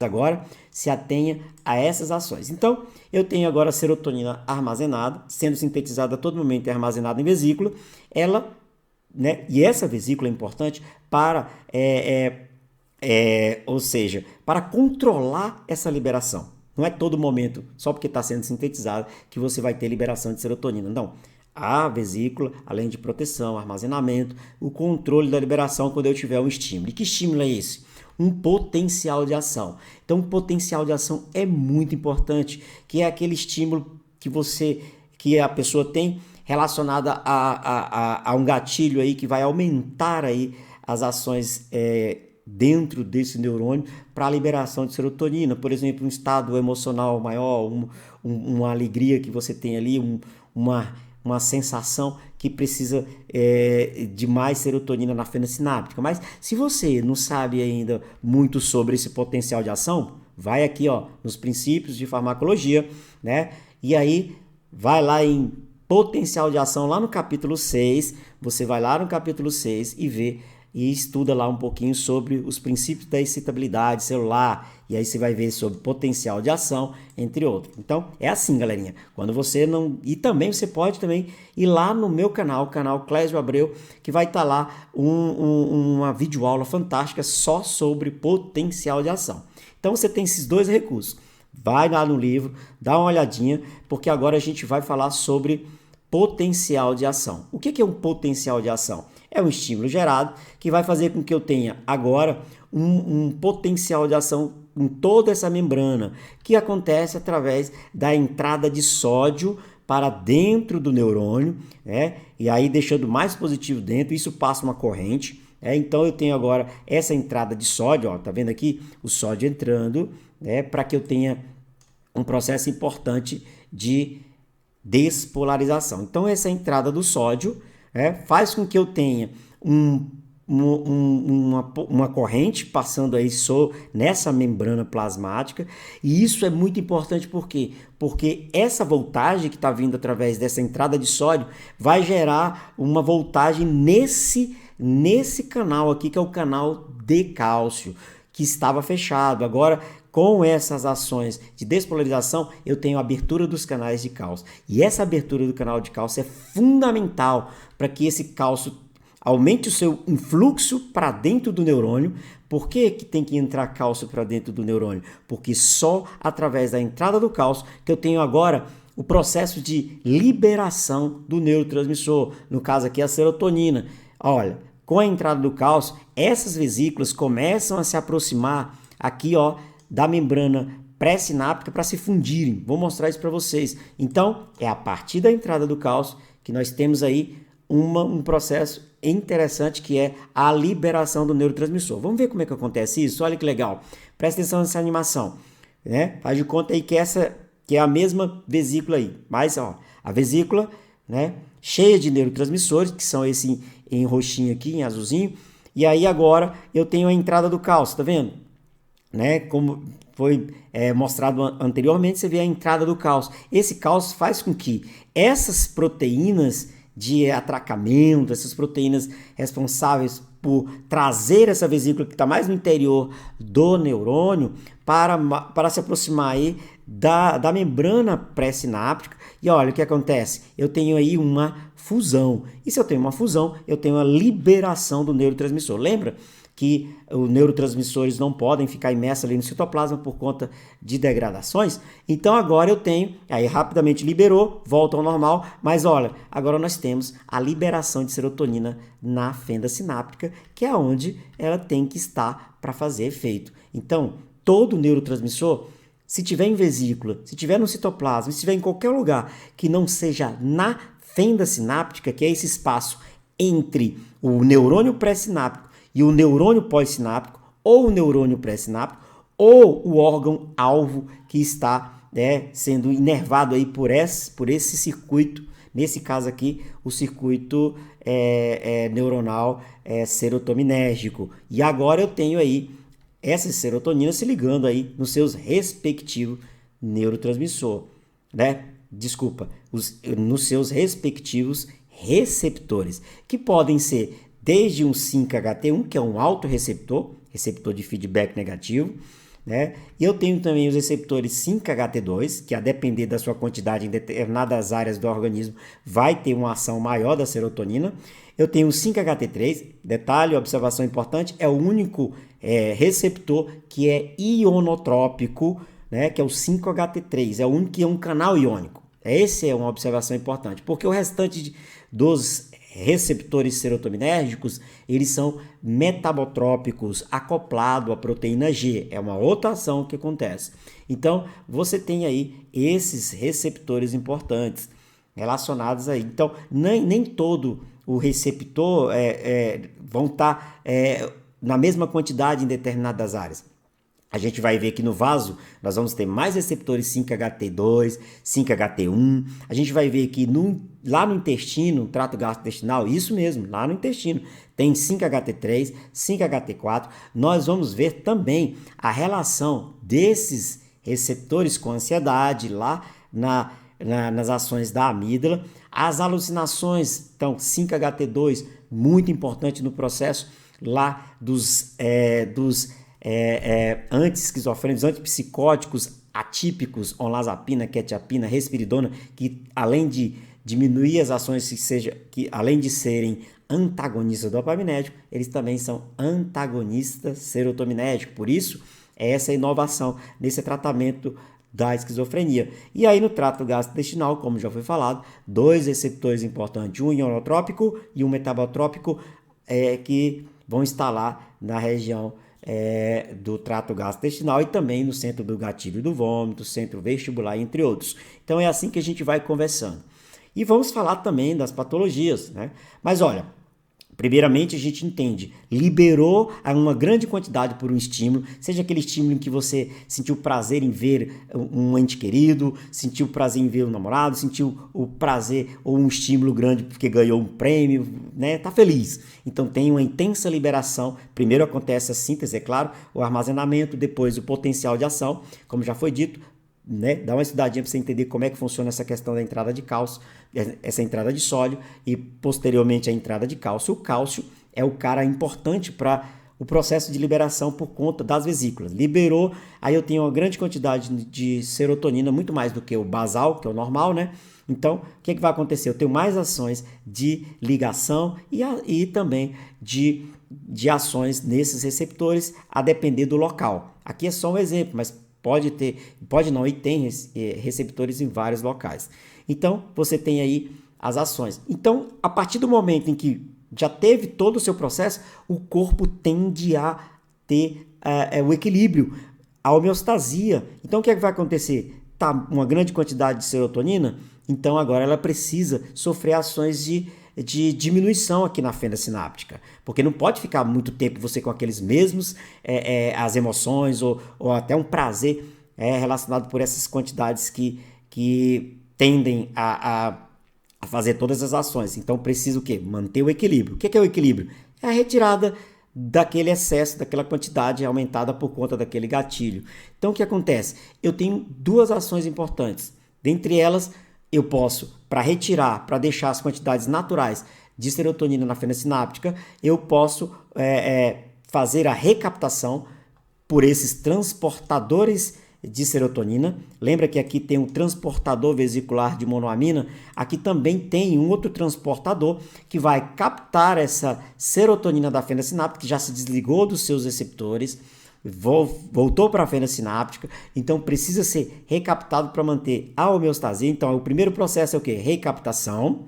agora se atenha a essas ações. Então, eu tenho agora a serotonina armazenada, sendo sintetizada a todo momento e armazenada em vesícula. Ela, né, e essa vesícula é importante para, ou seja, para controlar essa liberação. Não é todo momento, só porque está sendo sintetizado, que você vai ter liberação de serotonina. Não. A vesícula, além de proteção, armazenamento, o controle da liberação quando eu tiver um estímulo. E que estímulo é esse? Um potencial de ação. Então, o potencial de ação é muito importante, que é aquele estímulo que a pessoa tem relacionada a um gatilho aí que vai aumentar aí as ações dentro desse neurônio para a liberação de serotonina. Por exemplo, um estado emocional maior, uma alegria que você tem ali, uma sensação que precisa de mais serotonina na fenda sináptica. Mas se você não sabe ainda muito sobre esse potencial de ação, vai aqui nos princípios de farmacologia, né? E aí vai lá em potencial de ação, lá no capítulo 6, você vai lá no capítulo 6 e vê e estuda lá um pouquinho sobre os princípios da excitabilidade celular, e aí você vai ver sobre potencial de ação, entre outros. Então, é assim, galerinha. Quando você não... E também você pode também ir lá no meu canal, o canal Clésio Abreu, que vai estar lá uma videoaula fantástica só sobre potencial de ação. Então, você tem esses dois recursos. Vai lá no livro, dá uma olhadinha, porque agora a gente vai falar sobre potencial de ação. O que é um potencial de ação? É um estímulo gerado que vai fazer com que eu tenha agora um potencial de ação em toda essa membrana, que acontece através da entrada de sódio para dentro do neurônio, e aí deixando mais positivo dentro, isso passa uma corrente. Então eu tenho agora essa entrada de sódio, tá vendo aqui? O sódio entrando, para que eu tenha um processo importante de despolarização. Então essa entrada do sódio faz com que eu tenha uma corrente passando aí nessa membrana plasmática, e isso é muito importante porque essa voltagem que está vindo através dessa entrada de sódio vai gerar uma voltagem nesse canal aqui, que é o canal de cálcio, que estava fechado. Agora, com essas ações de despolarização, eu tenho a abertura dos canais de cálcio. E essa abertura do canal de cálcio é fundamental para que esse cálcio aumente o seu influxo para dentro do neurônio. Por que tem que entrar cálcio para dentro do neurônio? Porque só através da entrada do cálcio que eu tenho agora o processo de liberação do neurotransmissor, no caso aqui a serotonina. Olha, com a entrada do cálcio, essas vesículas começam a se aproximar aqui, da membrana pré-sináptica para se fundirem. Vou mostrar isso para vocês. Então, é a partir da entrada do cálcio que nós temos aí um processo interessante, que é a liberação do neurotransmissor. Vamos ver como é que acontece isso? Olha que legal. Presta atenção nessa animação. Faz de conta aí que essa que é a mesma vesícula aí. Mas, a vesícula, cheia de neurotransmissores, que são esse em roxinho aqui, em azulzinho. E aí agora eu tenho a entrada do cálcio, tá vendo? Como foi mostrado anteriormente, você vê a entrada do cálcio. Esse cálcio faz com que essas proteínas de atracamento, essas proteínas responsáveis por trazer essa vesícula que está mais no interior do neurônio para se aproximar aí da membrana pré-sináptica. E olha o que acontece, eu tenho aí uma fusão. E se eu tenho uma fusão, eu tenho a liberação do neurotransmissor. Lembra que os neurotransmissores não podem ficar imersos ali no citoplasma por conta de degradações? Então agora eu tenho, aí rapidamente liberou, volta ao normal, mas olha, agora nós temos a liberação de serotonina na fenda sináptica, que é onde ela tem que estar para fazer efeito. Então, todo neurotransmissor, se tiver em vesícula, se tiver no citoplasma, se tiver em qualquer lugar que não seja na fenda sináptica, que é esse espaço entre o neurônio pré-sináptico e o neurônio pós-sináptico, ou o neurônio pré-sináptico, ou o órgão-alvo que está sendo inervado aí por esse circuito, nesse caso aqui, o circuito neuronal serotoninérgico. E agora eu tenho aí essas serotoninas se ligando aí nos seus respectivos neurotransmissores, nos seus respectivos receptores, que podem ser desde um 5-HT1, que é um autorreceptor, receptor de feedback negativo, né? E eu tenho também os receptores 5-HT2, que a depender da sua quantidade em determinadas áreas do organismo, vai ter uma ação maior da serotonina. Eu tenho o 5-HT3, detalhe, observação importante, é o único receptor que é ionotrópico, né? Que é o 5-HT3, é o único que é um canal iônico. Essa é uma observação importante, porque o restante dos receptores serotoninérgicos, eles são metabotrópicos, acoplado à proteína G. É uma outra ação que acontece. Então, você tem aí esses receptores importantes relacionados aí. Então, nem todo o receptor vão estar na mesma quantidade em determinadas áreas. A gente vai ver que no vaso nós vamos ter mais receptores 5-HT2, 5-HT1. A gente vai ver que lá no intestino, no trato gastrointestinal, isso mesmo, lá no intestino, tem 5-HT3, 5-HT4. Nós vamos ver também a relação desses receptores com ansiedade lá nas ações da amígdala. As alucinações, então 5-HT2, muito importante no processo lá dos anti-esquizofrênicos, antipsicóticos atípicos, olanzapina, quetiapina, risperidona, que além de diminuir as ações, que além de serem antagonistas dopaminérgicos, eles também são antagonistas serotoninérgicos. Por isso, essa inovação nesse tratamento da esquizofrenia. E aí no trato gastrointestinal, como já foi falado, 2 receptores importantes, um ionotrópico e um metabotrópico, que vão estar lá na região do trato gastrointestinal e também no centro do gatilho do vômito, centro vestibular, entre outros. Então é assim que a gente vai conversando. E vamos falar também das patologias, né? Mas olha, primeiramente a gente entende, liberou uma grande quantidade por um estímulo, seja aquele estímulo em que você sentiu prazer em ver um ente querido, sentiu prazer em ver um namorado, sentiu o prazer ou um estímulo grande porque ganhou um prêmio, né? Tá feliz. Então tem uma intensa liberação. Primeiro acontece a síntese, é claro, o armazenamento, depois o potencial de ação, como já foi dito, né? Dá uma estudadinha para você entender como é que funciona essa questão da entrada de cálcio, essa entrada de sódio e posteriormente a entrada de cálcio. O cálcio é o cara importante para o processo de liberação por conta das vesículas. Liberou, aí eu tenho uma grande quantidade de serotonina, muito mais do que o basal, que é o normal, né? Então, o que vai acontecer? Eu tenho mais ações de ligação e também de ações nesses receptores, a depender do local. Aqui é só um exemplo, mas pode não, e tem receptores em vários locais. Então, você tem aí as ações. Então, a partir do momento em que já teve todo o seu processo, o corpo tende a ter o equilíbrio, a homeostasia. Então, o que é que vai acontecer? Tá uma grande quantidade de serotonina, então agora ela precisa sofrer ações de diminuição aqui na fenda sináptica, porque não pode ficar muito tempo você com aqueles mesmos as emoções ou até um prazer relacionado por essas quantidades que tendem a fazer todas as ações. Então precisa o quê? Manter o equilíbrio. O que é o equilíbrio? É a retirada daquele excesso, daquela quantidade aumentada por conta daquele gatilho. Então o que acontece? Eu tenho 2 ações importantes. Dentre elas, eu posso, para retirar, para deixar as quantidades naturais de serotonina na fenda sináptica, eu posso fazer a recaptação por esses transportadores de serotonina. Lembra que aqui tem um transportador vesicular de monoamina? Aqui também tem um outro transportador que vai captar essa serotonina da fenda sináptica, que já se desligou dos seus receptores, voltou para a fenda sináptica, então precisa ser recaptado para manter a homeostasia. Então, o primeiro processo é o quê? Recaptação,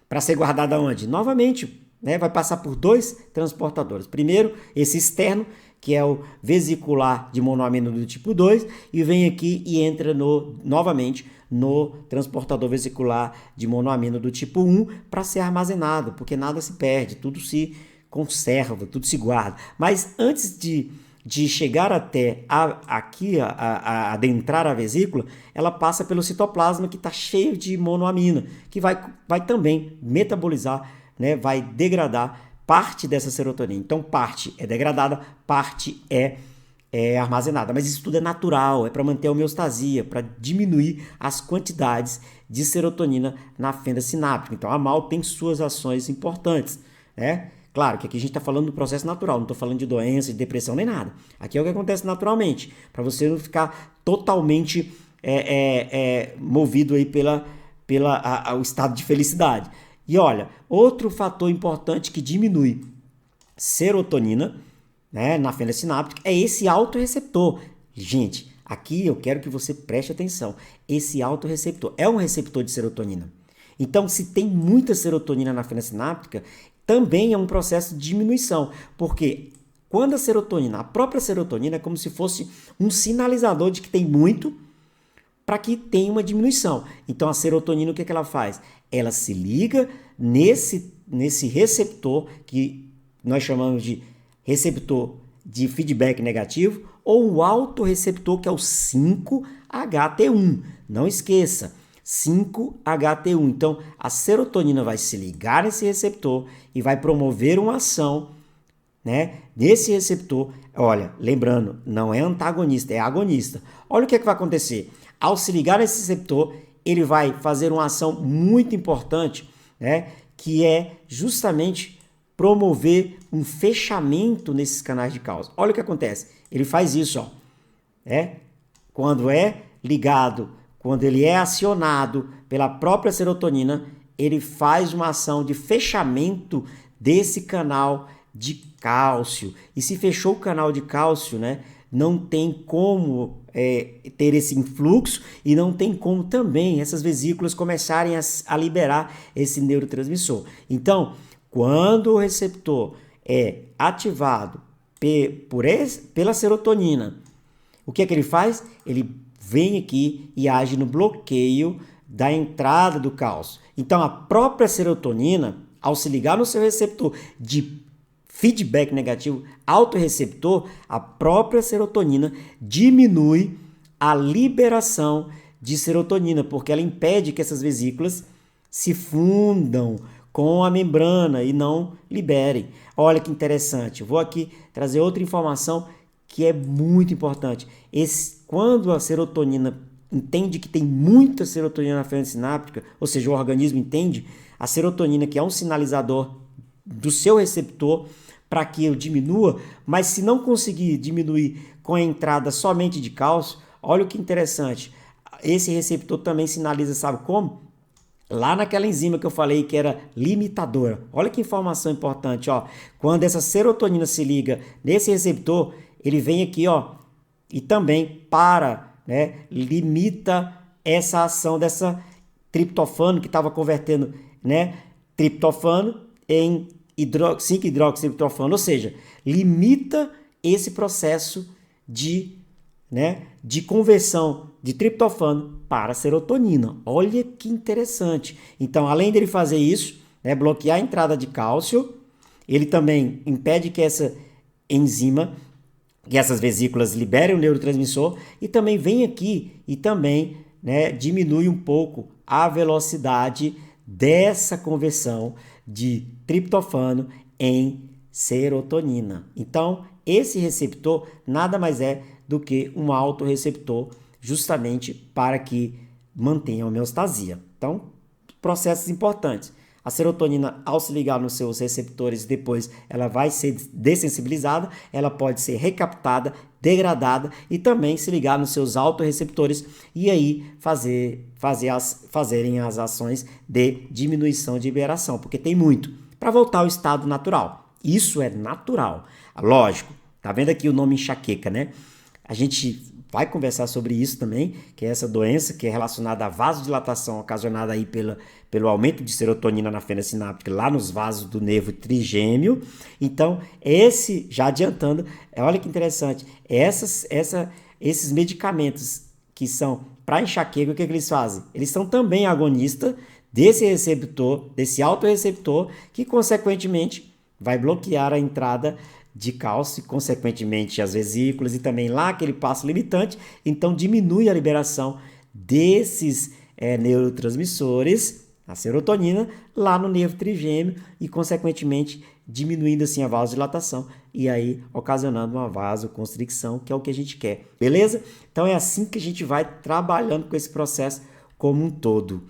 para ser guardada onde? Novamente, né? Vai passar por 2 transportadores. Primeiro, esse externo, que é o vesicular de monoamina do tipo 2, e vem aqui e entra novamente no transportador vesicular de monoamina do tipo 1 para ser armazenado, porque nada se perde, tudo se conserva, tudo se guarda. Mas antes de chegar até adentrar a vesícula, ela passa pelo citoplasma, que está cheio de monoamina, que vai também metabolizar, né, vai degradar parte dessa serotonina. Então, parte é degradada, parte é armazenada. Mas isso tudo é natural, é para manter a homeostasia, para diminuir as quantidades de serotonina na fenda sináptica. Então, a MAO tem suas ações importantes, né? Claro que aqui a gente está falando do processo natural, não estou falando de doença, de depressão, nem nada. Aqui é o que acontece naturalmente, para você não ficar totalmente movido aí o estado de felicidade. E olha, outro fator importante que diminui serotonina, né, na fenda sináptica é esse autorreceptor. Gente, aqui eu quero que você preste atenção. Esse autorreceptor é um receptor de serotonina. Então, se tem muita serotonina na fenda sináptica, também é um processo de diminuição, porque quando a própria serotonina é como se fosse um sinalizador de que tem muito para que tenha uma diminuição. Então, a serotonina, o que ela faz? Ela se liga nesse receptor que nós chamamos de receptor de feedback negativo ou o autorreceptor, que é o 5-HT1. Não esqueça, 5-HT1. Então, a serotonina vai se ligar nesse receptor e vai promover uma ação, né, nesse receptor. Olha, lembrando, não é antagonista, é agonista. Olha o que vai acontecer. Ao se ligar nesse receptor, ele vai fazer uma ação muito importante, né, que é justamente promover um fechamento nesses canais de cálcio. Olha o que acontece. Ele faz isso, ó. Quando é ligado, quando ele é acionado pela própria serotonina, ele faz uma ação de fechamento desse canal de cálcio. E se fechou o canal de cálcio, né, não tem como ter esse influxo e não tem como também essas vesículas começarem a liberar esse neurotransmissor. Então, quando o receptor é ativado pela serotonina, o que é que ele faz? Ele vem aqui e age no bloqueio da entrada do cálcio. Então, a própria serotonina, ao se ligar no seu receptor de feedback negativo, autorreceptor, a própria serotonina diminui a liberação de serotonina, porque ela impede que essas vesículas se fundam com a membrana e não liberem. Olha que interessante. Vou aqui trazer outra informação que é muito importante. Quando a serotonina entende que tem muita serotonina na fenda sináptica, ou seja, o organismo entende a serotonina, que é um sinalizador do seu receptor, para que eu diminua, mas se não conseguir diminuir com a entrada somente de cálcio, olha o que interessante. Esse receptor também sinaliza, sabe como? Lá naquela enzima que eu falei que era limitadora. Olha que informação importante, ó. Quando essa serotonina se liga nesse receptor, ele vem aqui, ó, e também limita essa ação dessa triptofano que estava convertendo, né, triptofano em 5-hidroxitriptofano, ou seja, limita esse processo de conversão de triptofano para serotonina. Olha que interessante. Então, além dele fazer isso, né, bloquear a entrada de cálcio, ele também impede que essa enzima, que essas vesículas liberem o neurotransmissor, e também vem aqui e também, né, diminui um pouco a velocidade dessa conversão de triptofano em serotonina. Então, esse receptor nada mais é do que um autorreceptor, justamente para que mantenha a homeostasia. Então, processos importantes. A serotonina, ao se ligar nos seus receptores, depois ela vai ser dessensibilizada, ela pode ser recaptada, degradada e também se ligar nos seus autorreceptores e aí fazerem as ações de diminuição de liberação, porque tem muito, para voltar ao estado natural. Isso é natural. Lógico, tá vendo aqui o nome enxaqueca, né? A gente vai conversar sobre isso também, que é essa doença que é relacionada à vasodilatação ocasionada aí pelo aumento de serotonina na fenda sináptica lá nos vasos do nervo trigêmeo. Então, já adiantando, olha que interessante, esses medicamentos que são para enxaqueca, o que eles fazem? Eles são também agonistas desse receptor, desse autorreceptor, que consequentemente vai bloquear a entrada de cálcio, consequentemente as vesículas e também lá aquele passo limitante, então diminui a liberação desses neurotransmissores, a serotonina, lá no nervo trigêmeo e consequentemente diminuindo assim a vasodilatação e aí ocasionando uma vasoconstricção, que é o que a gente quer, beleza? Então é assim que a gente vai trabalhando com esse processo como um todo.